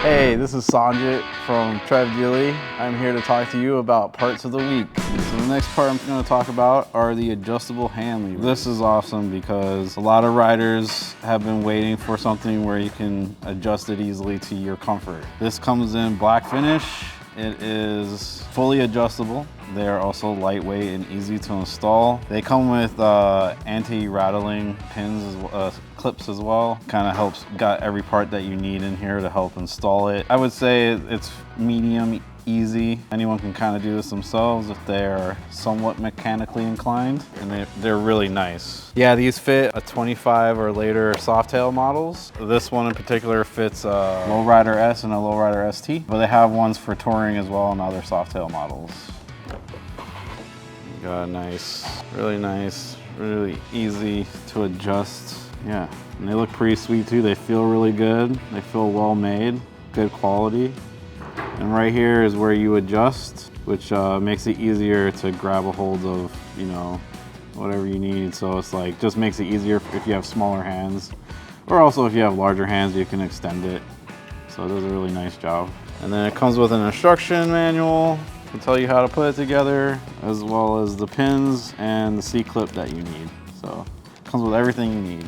Hey, this is Sanjit from Trev Deeley. I'm here to talk to you about parts of the week. So the next part I'm going to talk about are the adjustable hand levers. This is awesome because a lot of riders have been waiting for something where you can adjust it easily to your comfort. This comes in black finish. It is fully adjustable. They are also lightweight and easy to install. They come with anti-rattling pins, clips as well. Kind of helps, got every part that you need in here to help install it. I would say it's medium easy. Anyone can kind of do this themselves if they are somewhat mechanically inclined, and they're really nice. Yeah, these fit a 25 or later Softail models. This one in particular fits a Lowrider S and a Lowrider ST, but they have ones for touring as well and other Softail models. You got nice, really easy to adjust. Yeah, and they look pretty sweet too. They feel really good. They feel well made, good quality. And right here is where you adjust, which makes it easier to grab a hold of, you know, whatever you need. So it's like, just makes it easier if you have smaller hands, or also if you have larger hands, you can extend it. So it does a really nice job. And then it comes with an instruction manual to tell you how to put it together, as well as the pins and the C-clip that you need. So it comes with everything you need.